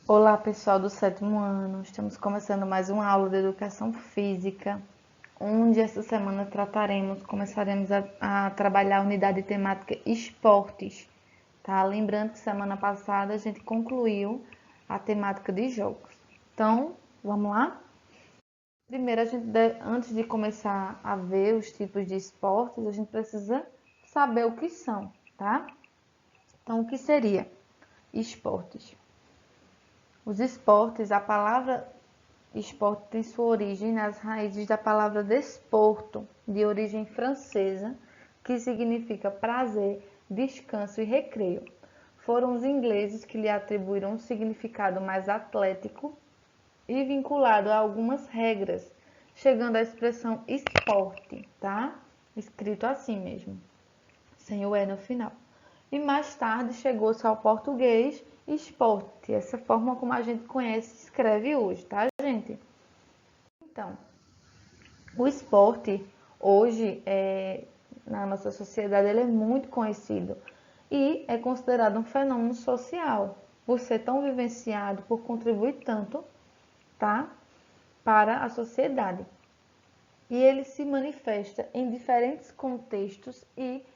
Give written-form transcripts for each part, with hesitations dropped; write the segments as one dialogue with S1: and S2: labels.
S1: Olá, pessoal do sétimo ano. Estamos começando mais uma aula de educação física, onde esta semana começaremos a trabalhar a unidade temática esportes, tá? Lembrando que semana passada a gente concluiu a temática de jogos. Então, vamos lá? Primeiro, antes de começar a ver os tipos de esportes, a gente precisa saber o que são, tá? Então, o que seria esportes? Os esportes, a palavra esporte tem sua origem nas raízes da palavra desporto, de origem francesa, que significa prazer, descanso e recreio. Foram os ingleses que lhe atribuíram um significado mais atlético e vinculado a algumas regras, chegando à expressão esporte, tá? Escrito assim mesmo, sem o E no final. E mais tarde chegou-se ao português esporte, essa forma como a gente conhece e escreve hoje, tá, gente? Então, o esporte hoje na nossa sociedade ele é muito conhecido e é considerado um fenômeno social, por ser tão vivenciado, por contribuir tanto, tá, para a sociedade. E ele se manifesta em diferentes contextos e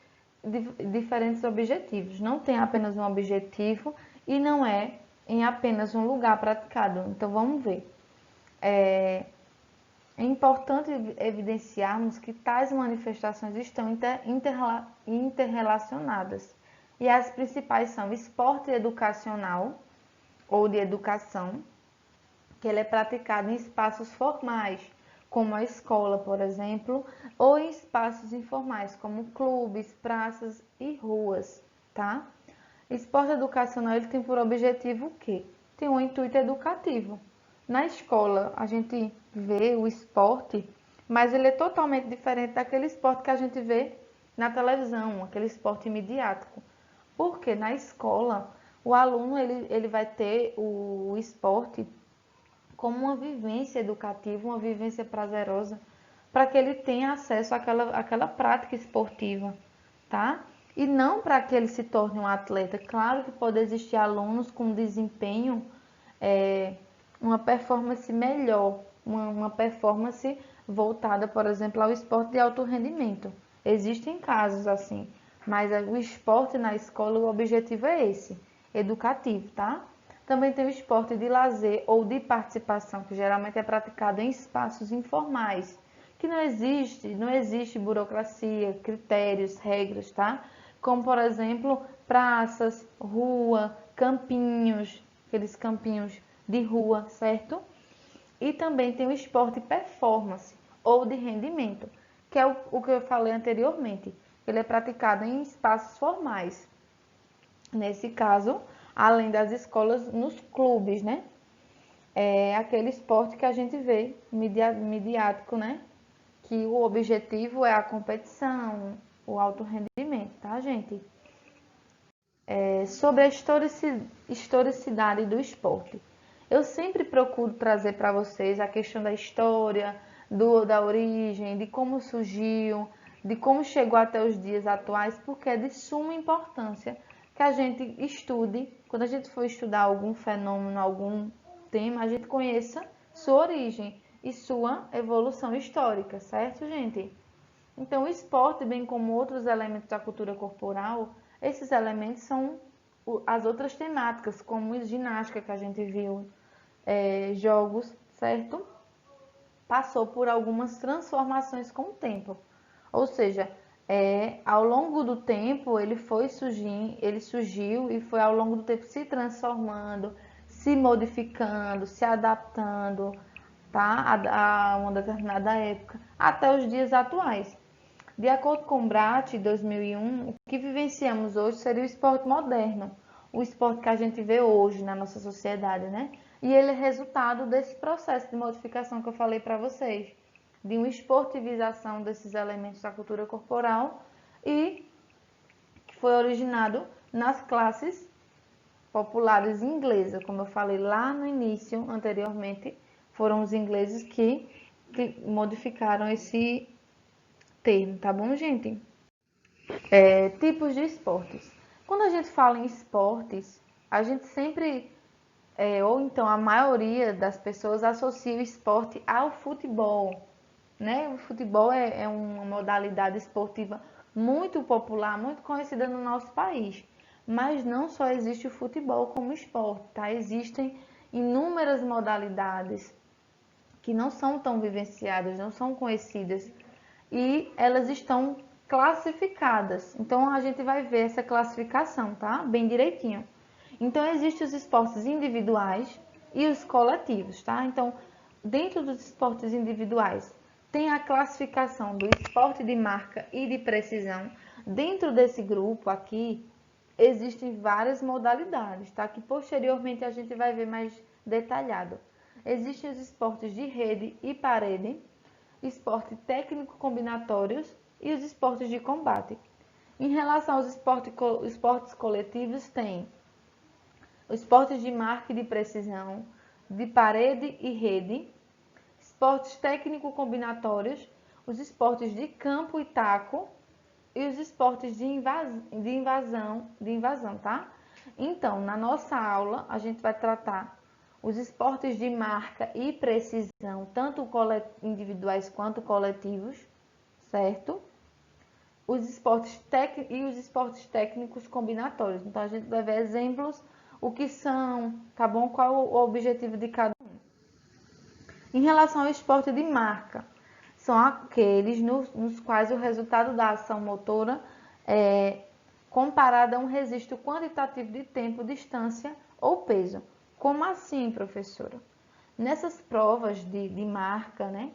S1: diferentes objetivos. Não tem apenas um objetivo e não é em apenas um lugar praticado. Então vamos ver. É importante evidenciarmos que tais manifestações estão interrelacionadas. E as principais são esporte educacional ou de educação, que ele é praticado em espaços formais, como a escola, por exemplo, ou em espaços informais, como clubes, praças e ruas, tá? Esporte educacional ele tem por objetivo o quê? Tem um intuito educativo. Na escola, a gente vê o esporte, mas ele é totalmente diferente daquele esporte que a gente vê na televisão, aquele esporte midiático. Porque na escola, o aluno ele vai ter o esporte como uma vivência educativa, uma vivência prazerosa, para que ele tenha acesso àquela prática esportiva, tá? E não para que ele se torne um atleta. Claro que pode existir alunos com desempenho, uma performance melhor, uma performance voltada, por exemplo, ao esporte de alto rendimento. Existem casos assim, mas o esporte na escola, o objetivo é esse, educativo, tá? Também tem o esporte de lazer ou de participação, que geralmente é praticado em espaços informais, que não existe burocracia, critérios, regras, tá? Como, por exemplo, praças, rua, campinhos, aqueles campinhos de rua, certo? E também tem o esporte performance ou de rendimento, que é o que eu falei anteriormente. Ele é praticado em espaços formais. Nesse caso, além das escolas, nos clubes, né? É aquele esporte que a gente vê midiático, né? Que o objetivo é a competição, o alto rendimento, tá, gente? Sobre a historicidade do esporte. Eu sempre procuro trazer para vocês a questão da história, da origem, de como surgiu, de como chegou até os dias atuais, porque é de suma importância que a gente estude, quando a gente for estudar algum fenômeno, algum tema, a gente conheça sua origem e sua evolução histórica, certo, gente? Então, o esporte, bem como outros elementos da cultura corporal, esses elementos são as outras temáticas, como ginástica que a gente viu, jogos, certo? Passou por algumas transformações com o tempo. Ou seja, ao longo do tempo ele surgiu e foi ao longo do tempo se transformando, se modificando, se adaptando, tá? A uma determinada época, até os dias atuais. De acordo com o Brat, 2001, o que vivenciamos hoje seria o esporte moderno, o esporte que a gente vê hoje na nossa sociedade, né? E ele é resultado desse processo de modificação que eu falei para vocês, de uma esportivização desses elementos da cultura corporal e que foi originado nas classes populares inglesas, como eu falei lá no início, anteriormente, foram os ingleses que modificaram esse termo, tá bom, gente? Tipos de esportes. Quando a gente fala em esportes, a gente sempre ou então a maioria das pessoas associa o esporte ao futebol, né? O futebol é uma modalidade esportiva muito popular, muito conhecida no nosso país. Mas não só existe o futebol como esporte, tá? Existem inúmeras modalidades que não são tão vivenciadas, não são conhecidas e elas estão classificadas. Então a gente vai ver essa classificação, tá? Bem direitinho. Então existem os esportes individuais e os coletivos, tá? Então, dentro dos esportes individuais, tem a classificação do esporte de marca e de precisão. Dentro desse grupo aqui, existem várias modalidades, tá? Que posteriormente a gente vai ver mais detalhado. Existem os esportes de rede e parede, esporte técnico combinatórios e os esportes de combate. Em relação aos esportes coletivos, tem os esportes de marca e de precisão, de parede e rede, esportes técnico combinatórios, os esportes de campo e taco e os esportes de invasão, tá? Então, na nossa aula, a gente vai tratar os esportes de marca e precisão, tanto individuais quanto coletivos, certo? Os esportes e os esportes técnicos combinatórios. Então, a gente vai ver exemplos, o que são, tá bom? Qual o objetivo de cada um. Em relação ao esporte de marca, são aqueles nos quais o resultado da ação motora é comparado a um registro quantitativo de tempo, distância ou peso. Como assim, professora? Nessas provas de marca, né,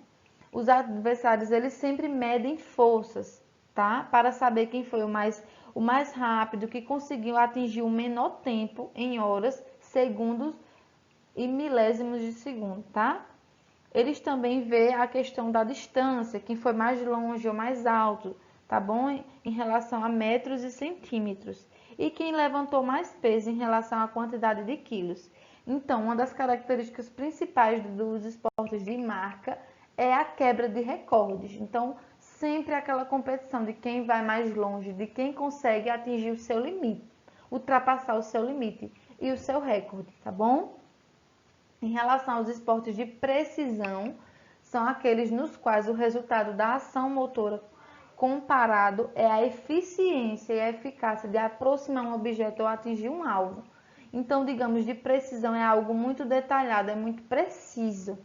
S1: os adversários eles sempre medem forças, tá? Para saber quem foi o mais rápido, que conseguiu atingir o menor tempo em horas, segundos e milésimos de segundo, tá? Eles também vê a questão da distância, quem foi mais longe ou mais alto, tá bom? Em relação a metros e centímetros. E quem levantou mais peso em relação à quantidade de quilos. Então, uma das características principais dos esportes de marca é a quebra de recordes. Então, sempre aquela competição de quem vai mais longe, de quem consegue atingir o seu limite, ultrapassar o seu limite e o seu recorde, tá bom? Em relação aos esportes de precisão, são aqueles nos quais o resultado da ação motora comparado é a eficiência e a eficácia de aproximar um objeto ou atingir um alvo. Então, digamos, de precisão é algo muito detalhado, é muito preciso,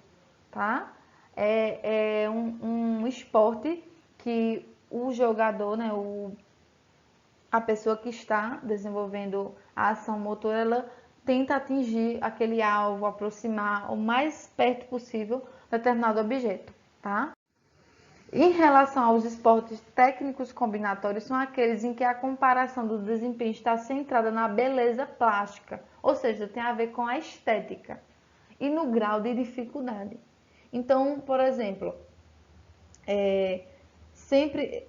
S1: tá? É um esporte que o jogador, né, a pessoa que está desenvolvendo a ação motora, ela tenta atingir aquele alvo, aproximar o mais perto possível determinado objeto, tá? Em relação aos esportes técnicos combinatórios, são aqueles em que a comparação do desempenho está centrada na beleza plástica, ou seja, tem a ver com a estética e no grau de dificuldade. Então, por exemplo, sempre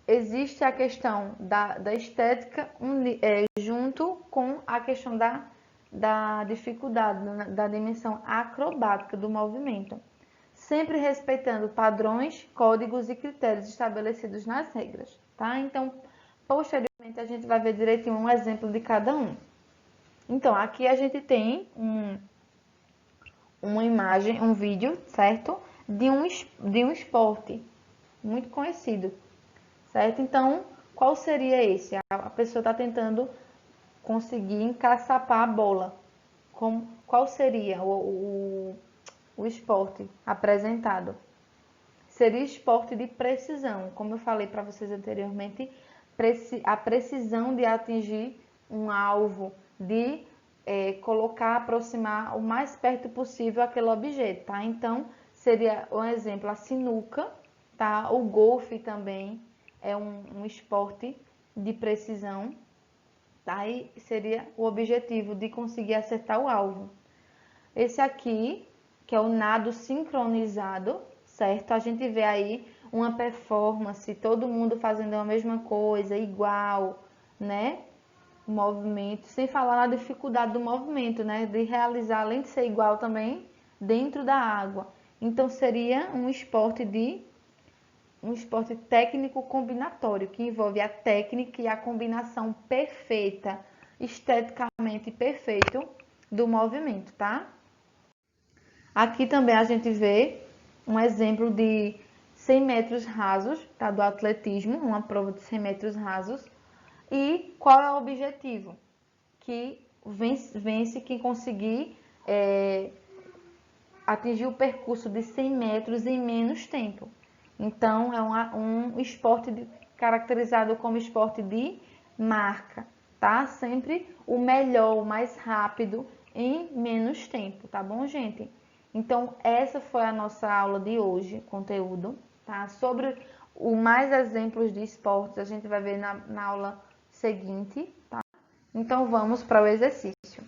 S1: existe a questão da estética junto com a questão da dificuldade, da dimensão acrobática do movimento, sempre respeitando padrões, códigos e critérios estabelecidos nas regras, tá? Então, posteriormente a gente vai ver direitinho um exemplo de cada um. Então, aqui a gente tem uma imagem, um vídeo, certo? De um esporte muito conhecido, certo? Então, qual seria esse? A pessoa está tentando conseguir encaçapar a bola. Qual seria o esporte apresentado? Seria esporte de precisão, como eu falei para vocês anteriormente, a precisão de atingir um alvo, de colocar, aproximar o mais perto possível aquele objeto, tá? Então, seria um exemplo a sinuca, tá? O golfe também é um esporte de precisão, tá? E seria o objetivo de conseguir acertar o alvo. Esse aqui, que é o nado sincronizado, certo? A gente vê aí uma performance, todo mundo fazendo a mesma coisa, igual, né? O movimento, sem falar na dificuldade do movimento, né? De realizar, além de ser igual também, dentro da água. Então, seria um esporte técnico combinatório, que envolve a técnica e a combinação perfeita, esteticamente perfeito, do movimento, tá? Aqui também a gente vê um exemplo de 100 metros rasos, tá? Do atletismo, uma prova de 100 metros rasos. E qual é o objetivo? Que vence quem conseguir atingir o percurso de 100 metros em menos tempo. Então, é um esporte caracterizado como esporte de marca, tá? Sempre o melhor, o mais rápido em menos tempo, tá bom, gente? Então, essa foi a nossa aula de hoje, conteúdo, tá? Sobre o mais exemplos de esportes, a gente vai ver na aula seguinte, tá? Então, vamos para o exercício.